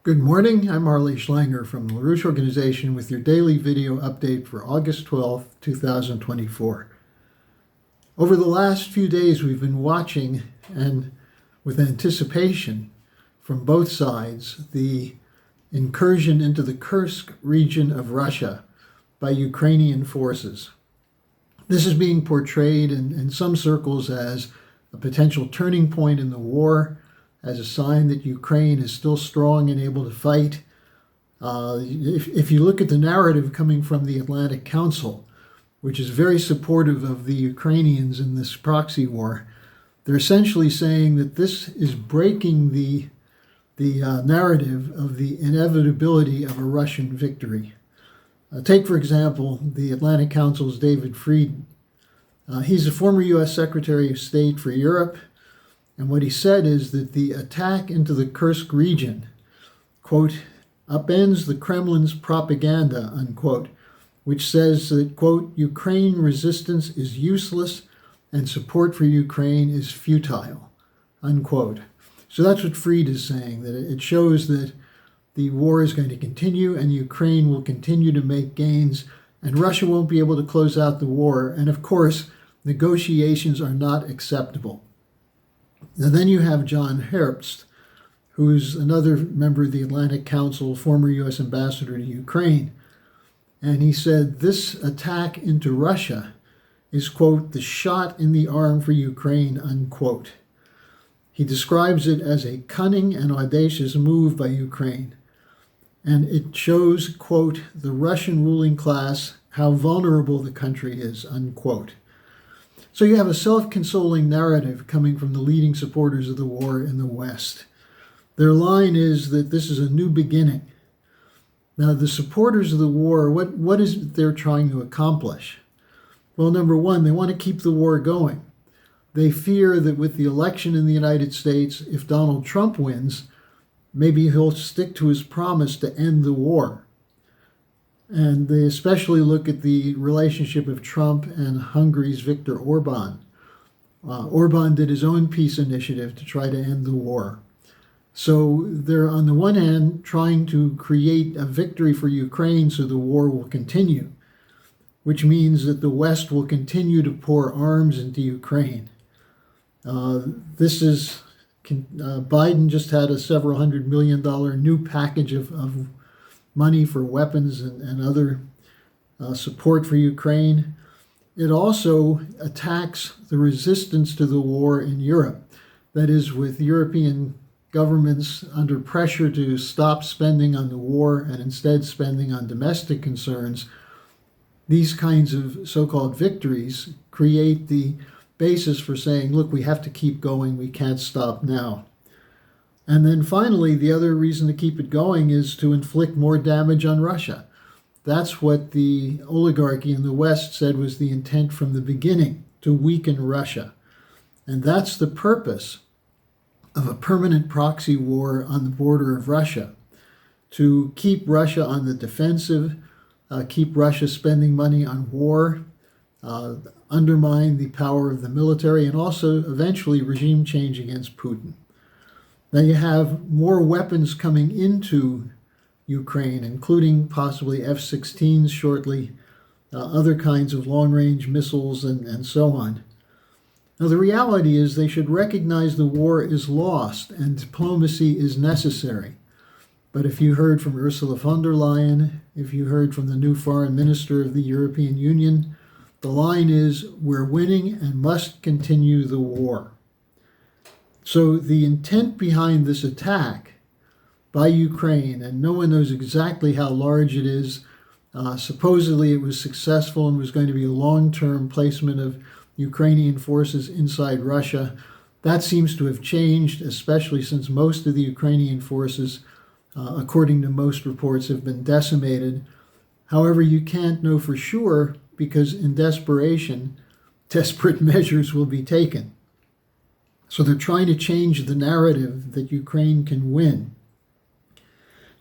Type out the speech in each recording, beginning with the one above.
Good morning, I'm Arlie Schlanger from the LaRouche Organization with your daily video update for August 12th, 2024. Over the last few days, we've been watching and with anticipation from both sides the incursion into the Kursk region of Russia by Ukrainian forces. This is being portrayed in some circles as a potential turning point in the war, as a sign that Ukraine is still strong and able to fight. If you look at the narrative coming from the Atlantic Council, which is very supportive of the Ukrainians in this proxy war, they're essentially saying that this is breaking the narrative of the inevitability of a Russian victory. Take, for example, the Atlantic Council's David Frieden. He's a former U.S. Secretary of State for Europe. And what he said is that the attack into the Kursk region, quote, upends the Kremlin's propaganda, unquote, which says that, quote, Ukraine resistance is useless and support for Ukraine is futile, unquote. So that's what Fried is saying, that it shows that the war is going to continue and Ukraine will continue to make gains and Russia won't be able to close out the war. And of course, negotiations are not acceptable. Now, then you have John Herbst, who's another member of the Atlantic Council, former U.S. ambassador to Ukraine. And he said this attack into Russia is, quote, the shot in the arm for Ukraine, unquote. He describes it as a cunning and audacious move by Ukraine. And it shows, quote, the Russian ruling class, how vulnerable the country is, unquote. So you have a self-consoling narrative coming from the leading supporters of the war in the West. Their line is that this is a new beginning. Now, the supporters of the war, what is it they're trying to accomplish? Well, number one, they want to keep the war going. They fear that with the election in the United States, if Donald Trump wins, maybe he'll stick to his promise to end the war. And they especially look at the relationship of Trump and Hungary's Viktor Orban. Orban did his own peace initiative to try to end the war. So they're, on the one hand, trying to create a victory for Ukraine so the war will continue, which means that the West will continue to pour arms into Ukraine. Biden just had a several $100 million new package of money for weapons and other support for Ukraine. It also attacks the resistance to the war in Europe. That is, with European governments under pressure to stop spending on the war and instead spending on domestic concerns, these kinds of so-called victories create the basis for saying, look, we have to keep going, we can't stop now. And then finally, the other reason to keep it going is to inflict more damage on Russia. That's what the oligarchy in the West said was the intent from the beginning, to weaken Russia. And that's the purpose of a permanent proxy war on the border of Russia, to keep Russia on the defensive, keep Russia spending money on war, undermine the power of the military, and also eventually regime change against Putin. Now you have more weapons coming into Ukraine, including possibly F-16s shortly, other kinds of long-range missiles, and so on. Now the reality is they should recognize the war is lost and diplomacy is necessary. But if you heard from Ursula von der Leyen, if you heard from the new foreign minister of the European Union, the line is, we're winning and must continue the war. So the intent behind this attack by Ukraine, and no one knows exactly how large it is, supposedly it was successful and was going to be a long-term placement of Ukrainian forces inside Russia. That seems to have changed, especially since most of the Ukrainian forces, according to most reports, have been decimated. However, you can't know for sure because in desperation, desperate measures will be taken. So they're trying to change the narrative that Ukraine can win.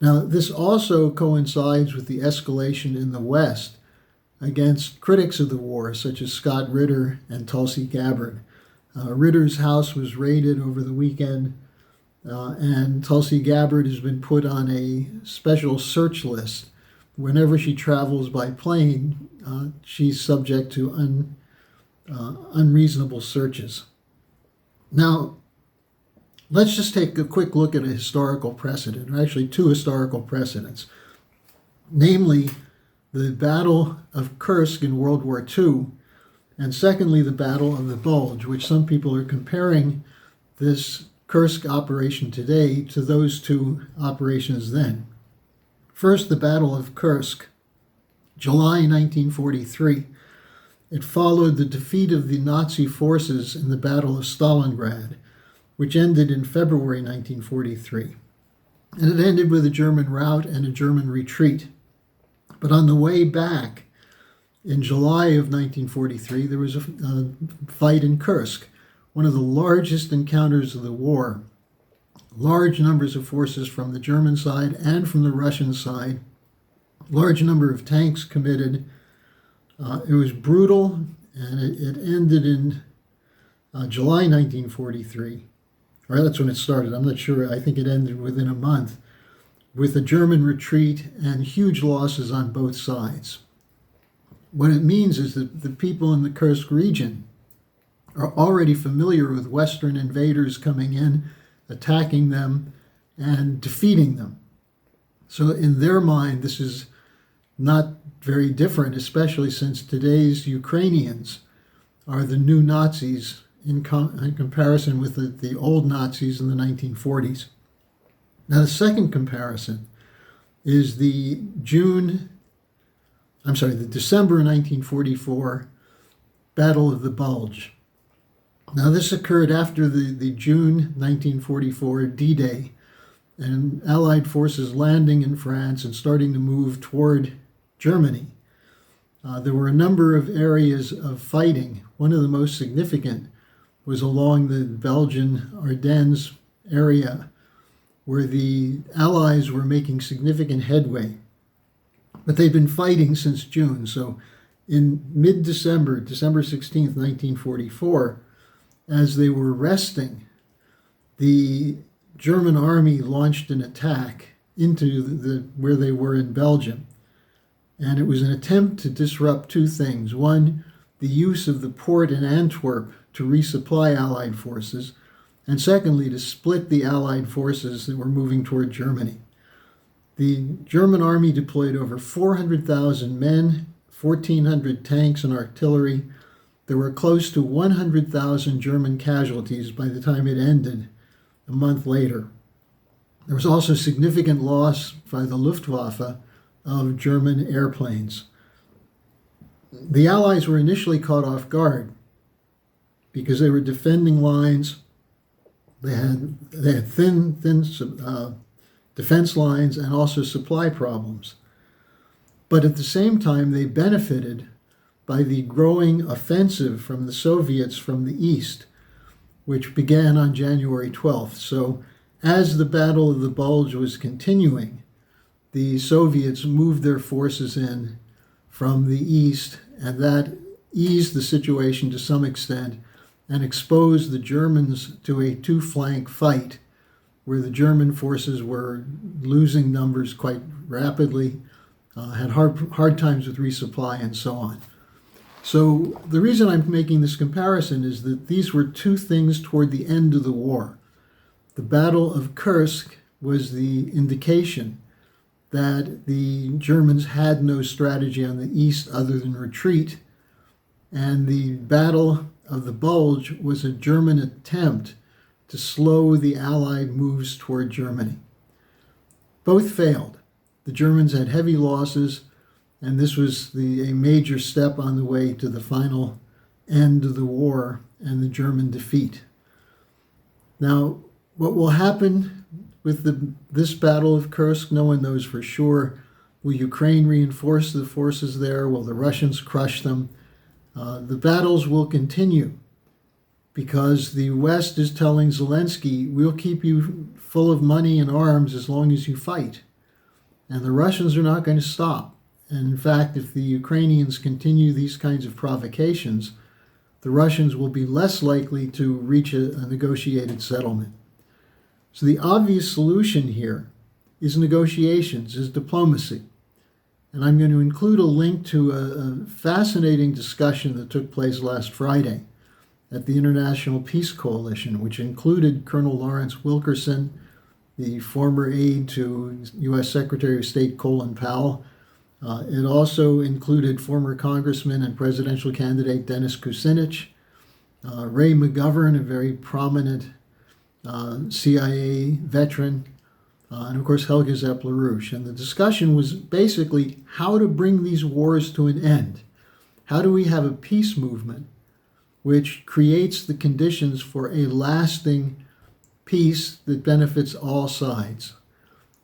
Now, this also coincides with the escalation in the West against critics of the war, such as Scott Ritter and Tulsi Gabbard. Ritter's house was raided over the weekend. and Tulsi Gabbard has been put on a special search list. Whenever she travels by plane, she's subject to unreasonable searches. Now, let's just take a quick look at a historical precedent, or actually two historical precedents, namely the Battle of Kursk in World War II, and secondly, the Battle of the Bulge, which some people are comparing this Kursk operation today to those two operations then. First, the Battle of Kursk, July 1943. It followed the defeat of the Nazi forces in the Battle of Stalingrad, which ended in February 1943. And it ended with a German rout and a German retreat. But on the way back, in July of 1943, there was a fight in Kursk, one of the largest encounters of the war. Large numbers of forces from the German side and from the Russian side, large number of tanks committed. It was brutal, and it ended in July 1943. Or that's when it started. I'm not sure. I think it ended within a month, with a German retreat and huge losses on both sides. What it means is that the people in the Kursk region are already familiar with Western invaders coming in, attacking them, and defeating them. So in their mind, this is not very different, especially since today's Ukrainians are the new Nazis in comparison with the old Nazis in the 1940s. Now, the second comparison is the December 1944 Battle of the Bulge. Now, this occurred after the June 1944 D-Day and Allied forces landing in France and starting to move toward Germany. There were a number of areas of fighting. One of the most significant was along the Belgian Ardennes area, where the Allies were making significant headway. But they'd been fighting since June. So in mid-December, December 16th, 1944, as they were resting, the German army launched an attack into where they were in Belgium. And it was an attempt to disrupt two things. One, the use of the port in Antwerp to resupply Allied forces, and secondly, to split the Allied forces that were moving toward Germany. The German army deployed over 400,000 men, 1,400 tanks and artillery. There were close to 100,000 German casualties by the time it ended a month later. There was also significant loss by the Luftwaffe of German airplanes. The Allies were initially caught off guard because they were defending lines. They had thin defense lines and also supply problems. But at the same time, they benefited by the growing offensive from the Soviets from the east, which began on January 12th. So as the Battle of the Bulge was continuing, the Soviets moved their forces in from the east, and that eased the situation to some extent and exposed the Germans to a two-flank fight where the German forces were losing numbers quite rapidly, had hard times with resupply, and so on. So the reason I'm making this comparison is that these were two things toward the end of the war. The Battle of Kursk was the indication that the Germans had no strategy on the east other than retreat, and the Battle of the Bulge was a German attempt to slow the Allied moves toward Germany. Both failed. The Germans had heavy losses, and this was a major step on the way to the final end of the war and the German defeat. Now, what will happen with this Battle of Kursk, no one knows for sure. Will Ukraine reinforce the forces there? Will the Russians crush them? The battles will continue because the West is telling Zelensky, we'll keep you full of money and arms as long as you fight. And the Russians are not going to stop. And in fact, if the Ukrainians continue these kinds of provocations, the Russians will be less likely to reach a negotiated settlement. So the obvious solution here is negotiations, is diplomacy. And I'm going to include a link to a fascinating discussion that took place last Friday at the International Peace Coalition, which included Colonel Lawrence Wilkerson, the former aide to U.S. Secretary of State Colin Powell. It also included former Congressman and presidential candidate Dennis Kucinich, Ray McGovern, a very prominent CIA veteran, and of course Helga Zepp-LaRouche. And the discussion was basically how to bring these wars to an end. How do we have a peace movement which creates the conditions for a lasting peace that benefits all sides?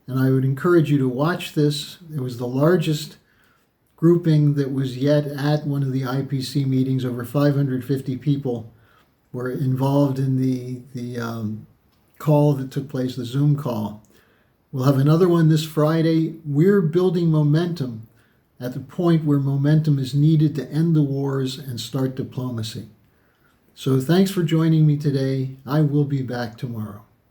And I would encourage you to watch this. It was the largest grouping that was yet at one of the IPC meetings. Over 550 people were involved in the call that took place, the Zoom call. We'll have another one this Friday. We're building momentum at the point where momentum is needed to end the wars and start diplomacy. So thanks for joining me today. I will be back tomorrow.